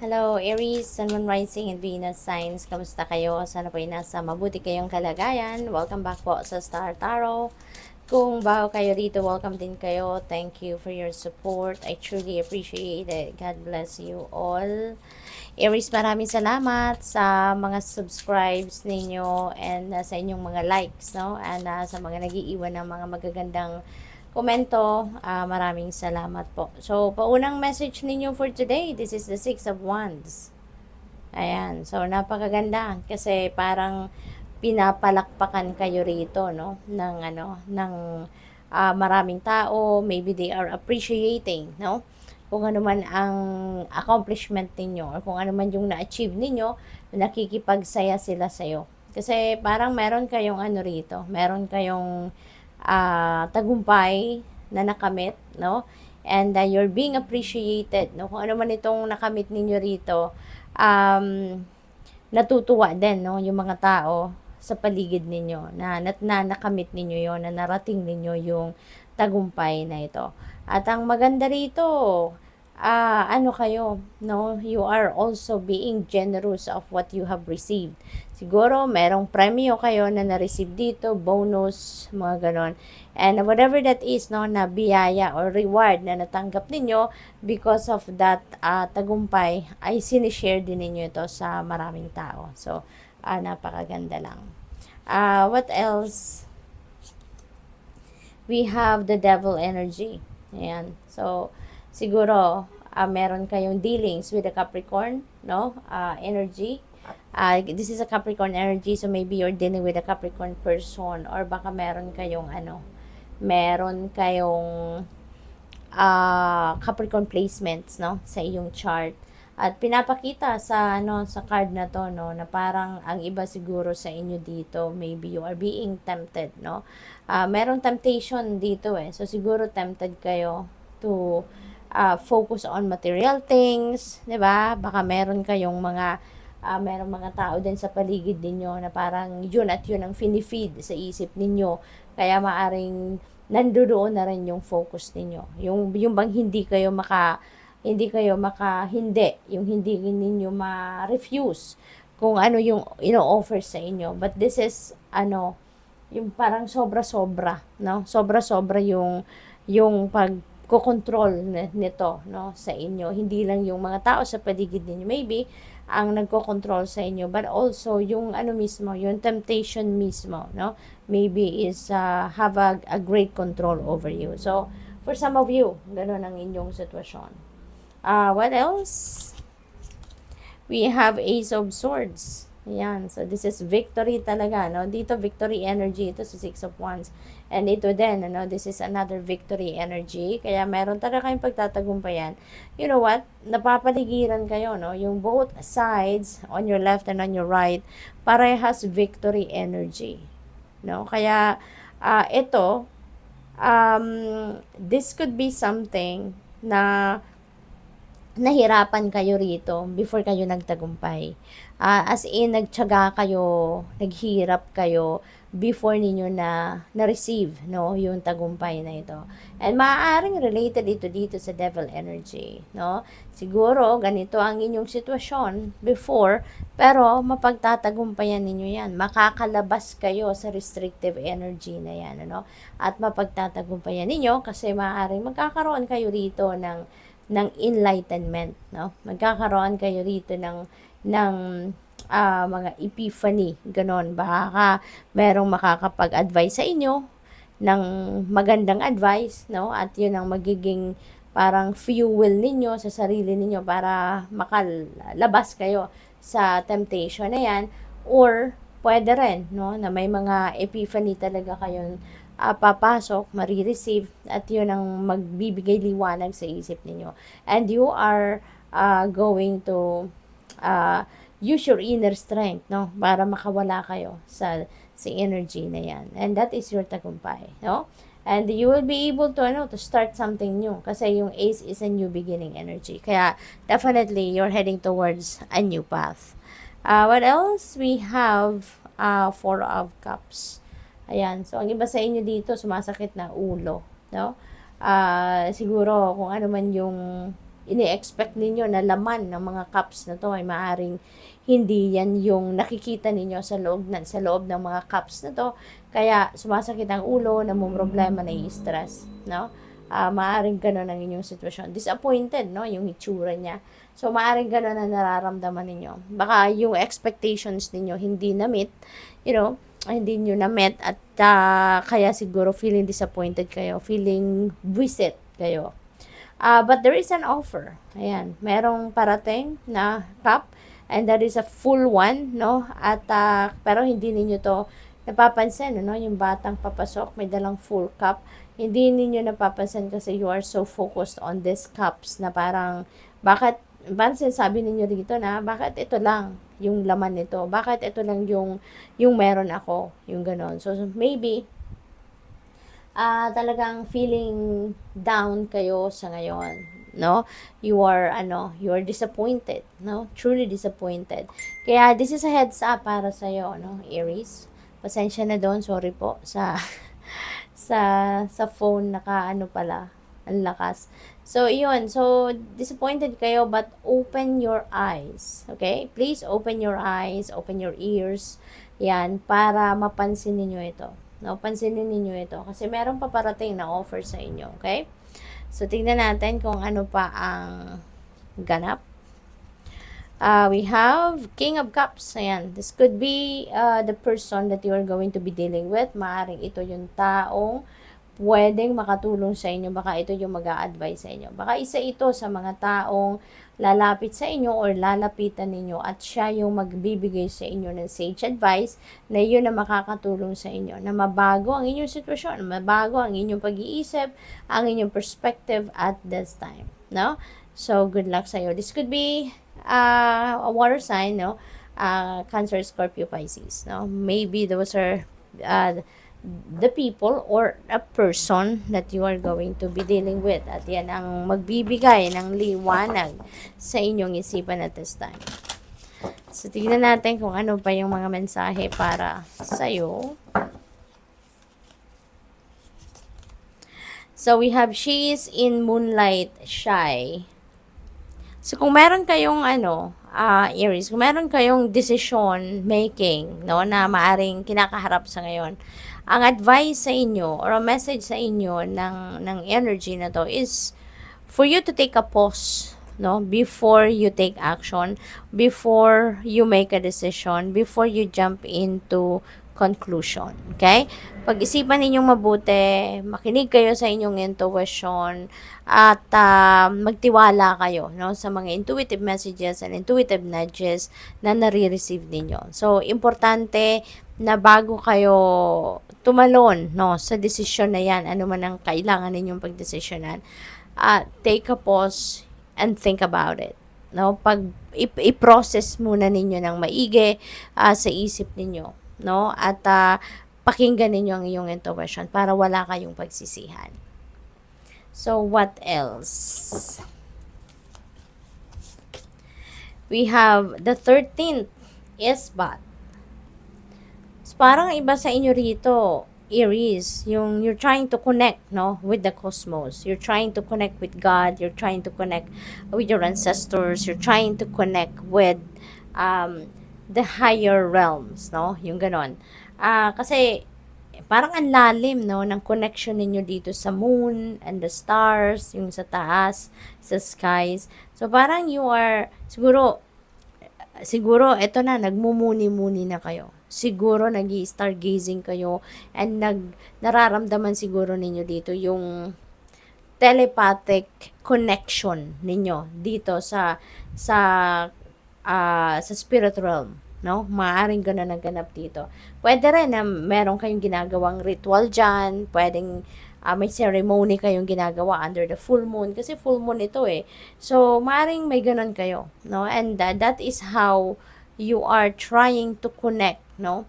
Hello, Aries, Sun, Moon, Rising, and Venus signs. Kamusta kayo? Sana po ay nasa mabuti kayong kalagayan. Welcome back po sa Star Tarot. Kung bago kayo dito, welcome din kayo. Thank you for your support. I truly appreciate it. God bless you all. Aries, maraming salamat sa mga subscribes ninyo and sa inyong mga likes, no? And sa mga nagiiwan ng mga magagandang komento, maraming salamat po. So, paunang message ninyo for today, this is the Six of Wands. Ayan, so napakaganda kasi parang pinapalakpakan kayo rito, no, ng maraming tao, maybe they are appreciating, no, kung ano man ang accomplishment ninyo or kung ano man yung na-achieve ninyo, nakikipagsaya sila sa'yo. Kasi parang meron kayong ano rito, meron kayong tagumpay na nakamit, no? And you're being appreciated, no? Kung ano man itong nakamit ninyo rito, um, natutuwa din, no? Yung mga tao sa paligid ninyo na nakamit ninyo yon, na narating ninyo yung tagumpay na ito. At ang maganda rito, ano kayo, no? You are also being generous of what you have received. Siguro, merong premyo kayo na na-receive dito, bonus, mga ganon. And whatever that is, no, na biyaya or reward na natanggap ninyo because of that tagumpay, ay sinishare din ninyo ito sa maraming tao. So, napakaganda lang. What else? We have the devil energy. Ayan. So, siguro, meron kayong dealings with the Capricorn, no? Energy. This is a Capricorn energy, so maybe you're dealing with a Capricorn person or baka meron kayong Capricorn placements, no, sa iyong chart. At pinapakita sa card na to, no, na parang ang iba siguro sa inyo dito, maybe you are being tempted, no. Merong temptation dito So siguro tempted kayo to focus on material things, 'di ba? Baka meron kayong merong mga tao din sa paligid ninyo na parang yun at yun ang finifeed sa isip ninyo. Kaya maaring nandoon na rin yung focus ninyo. Yung bang yung hindi ninyo ma-refuse kung ano yung ino-offer sa inyo. But this is yung parang sobra-sobra, no? Sobra-sobra yung pagkokontrol nito, no, sa inyo. Hindi lang yung mga tao sa paligid ninyo maybe ang nagko-control sa inyo, but also yung mismo, yung temptation mismo, no? Maybe is have a great control over you. So, for some of you, ganun ang inyong sitwasyon. What else? We have Ace of Swords. Ayan. So, this is victory talaga, no? Dito, victory energy. Ito sa Six of Wands. And ito din, this is another victory energy. Kaya meron talaga kayong pagtatagumpayan. You know what? Napapaligiran kayo, no? Yung both sides, on your left and on your right, parehas victory energy. No? Kaya, ito, this could be something na nahirapan kayo rito before kayo nagtagumpay. As in, nagtiyaga kayo, naghirap kayo before ninyo na-receive, no, yung tagumpay na ito. And maaaring related ito dito sa devil energy, no? Siguro, ganito ang inyong sitwasyon before, pero mapagtatagumpayan ninyo yan. Makakalabas kayo sa restrictive energy na yan, ano? At mapagtatagumpayan ninyo kasi maaaring magkakaroon kayo rito ng enlightenment, no? Magkakaroon kayo rito ng mga epiphany, ganon. Baka merong makakapag-advise sa inyo ng magandang advice, no? At yun ang magiging parang fuel ninyo sa sarili ninyo para makalabas kayo sa temptation na yan. Or pwede rin, no, na may mga epiphany talaga kayong papasok, marireceive, at yun ang magbibigay liwanag sa isip ninyo. And you are going to use your inner strength, no, para makawala kayo sa energy na yan. And that is your tagumpay, no? And you will be able to start something new kasi yung ace is a new beginning energy. Kaya definitely you're heading towards a new path. What else? We have Four of Cups. Ayan. So, ang iba sa inyo dito, sumasakit na ulo, no? Siguro, kung ano man yung ini-expect ninyo na laman ng mga cups na to ay maaring hindi yan yung nakikita ninyo sa loob ng mga cups na to, kaya sumasakit ang ulo, namumroblema, nai-stress, no? Maaring gano'n ang inyong sitwasyon. Disappointed, no? Yung itsura niya. So, maaring gano'n na nararamdaman ninyo. Baka yung expectations ninyo hindi na-meet, hindi nyo na-met at kaya siguro feeling disappointed kayo, feeling visit kayo. But there is an offer. Ayan, merong parating na cup and that is a full one, no? At pero hindi ninyo to napapansin, no? Yung batang papasok may dalang full cup. Hindi ninyo napapansin kasi you are so focused on these cups na parang bakit sabi ninyo dito na bakit ito lang yung laman nito? Bakit ito lang yung meron ako? Yung ganon. So maybe talagang feeling down kayo sa ngayon, no? You are disappointed, no? Truly disappointed. Kaya this is a heads up para sa iyo, no, Aries. Pasensya na doon, sorry po sa sa phone pala, ang lakas. So iyon, so disappointed kayo but open your eyes, okay? Please open your eyes, open your ears. Yan, para mapansin niyo ito. No, pansinin niyo ito kasi meron pa parating na offer sa inyo, okay? So tingnan natin kung ano pa ang ganap. We have King of Cups. Ayan. This could be the person that you are going to be dealing with. Maaring ito yung taong pwedeng makatulong sa inyo. Baka ito yung mag-a-advise sa inyo. Baka isa ito sa mga taong lalapit sa inyo or lalapitan ninyo at siya yung magbibigay sa inyo ng sage advice na yun na makakatulong sa inyo. Na mabago ang inyong sitwasyon. Mabago ang inyong pag-iisip, ang inyong perspective at this time. No? So, good luck sa iyo. This could be a water sign, no? Cancer, Scorpio, Pisces, no? Maybe those are the people or a person that you are going to be dealing with. At yan ang magbibigay ng liwanag sa inyong isipan at this time. So, tignan natin kung ano pa yung mga mensahe para sa'yo. So, we have she is in moonlight shy. So, kung meron kayong Aries, kung meron kayong decision making, no, na maaring kinakaharap sa ngayon, ang advice sa inyo or a message sa inyo ng energy na to is for you to take a pause, no, before you take action, before you make a decision, before you jump into conclusion. Okay? Pag-isipan ninyong mabuti, makinig kayo sa inyong intuition, at magtiwala kayo, no, sa mga intuitive messages and intuitive nudges na nare-receive ninyo. So, importante na bago kayo tumalon, no, sa desisyon na yan, ano man ang kailangan ninyong pagdesisyonan, take a pause and think about it. No, i-process muna ninyo ng maigi sa isip ninyo, no, at pakinggan ninyo ang iyong intuition para wala kayong pagsisihan. So, what else? We have the 13th Isbat. So, parang iba sa inyo rito, Aries, yung you're trying to connect, no, with the cosmos. You're trying to connect with God. You're trying to connect with your ancestors. You're trying to connect with the higher realms, no? Yung ganon. Kasi parang ang lalim, no, ng connection ninyo dito sa moon and the stars, yung sa taas, sa skies. So, parang you are, siguro, eto na, nagmumuni-muni na kayo. Siguro, nag-stargazing kayo and nararamdaman siguro ninyo dito yung telepathic connection ninyo dito sa spirit realm. No? Maaaring gano'n naganap dito. Pwede rin na meron kayong ginagawang ritual dyan. Pwedeng may ceremony kayong ginagawa under the full moon. Kasi full moon ito eh. So, maaaring may gano'n kayo. No? And that is how you are trying to connect, no,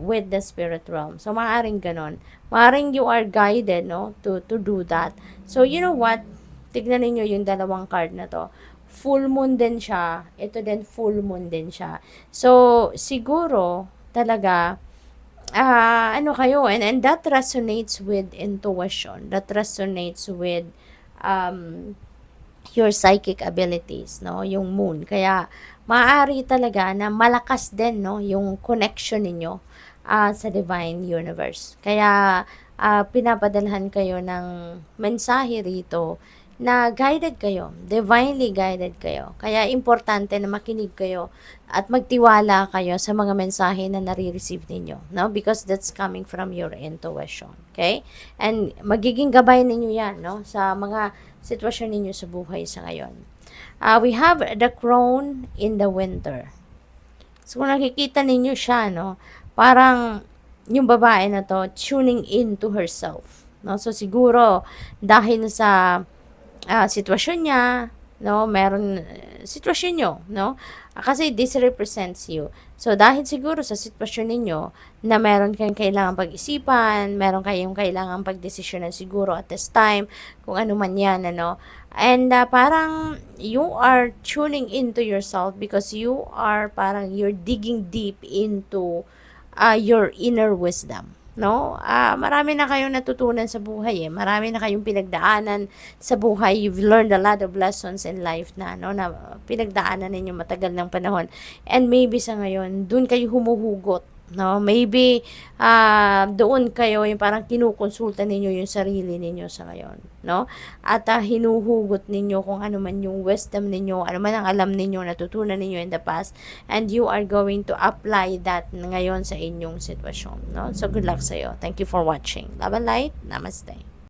with the spirit realm. So, maaaring gano'n. Maaaring you are guided, no, to do that. So, you know what? Tignan niyo yung dalawang card na to. Full moon din siya. Ito din full moon din siya. So, siguro, talaga, kayo, and that resonates with intuition. That resonates with, your psychic abilities, no, yung moon. Kaya maaari talaga na malakas din, no, yung connection ninyo sa divine universe. Kaya pinapadalhan kayo ng mensahe rito na guided kayo, divinely guided kayo. Kaya importante na makinig kayo at magtiwala kayo sa mga mensahe na nare-receive ninyo, no? Because that's coming from your intuition, okay? And magiging gabay ninyo yan, no? Sa mga sitwasyon ninyo sa buhay sa ngayon. We have the crone in the winter. So, kung nakikita ninyo siya, no? Parang yung babae na to tuning in to herself, no? So, siguro dahil sa sitwasyon niya, no, meron sitwasyon nyo, no, kasi this represents you. So, dahil siguro sa sitwasyon ninyo na meron kayong kailangan pag-isipan, meron kayong kailangan pagdesisyonan siguro at this time, kung ano man yan, ano, and parang you are tuning into yourself because you are parang you're digging deep into your inner wisdom, no? Marami na kayong natutunan sa buhay, marami na kayong pinagdaanan sa buhay. You've learned a lot of lessons in life na, no, na pinagdaanan ninyo matagal ng panahon. And maybe sa ngayon, dun kayo humuhugot, no? Maybe doon kayo yung parang kinukonsulta ninyo yung sarili ninyo sa ngayon, no? At hinuhugot ninyo kung ano man yung wisdom ninyo, ano man ang alam ninyo, natutunan ninyo in the past, and you are going to apply that ngayon sa inyong sitwasyon, no? So good luck sa iyo. Thank you for watching. Love and light. Namaste.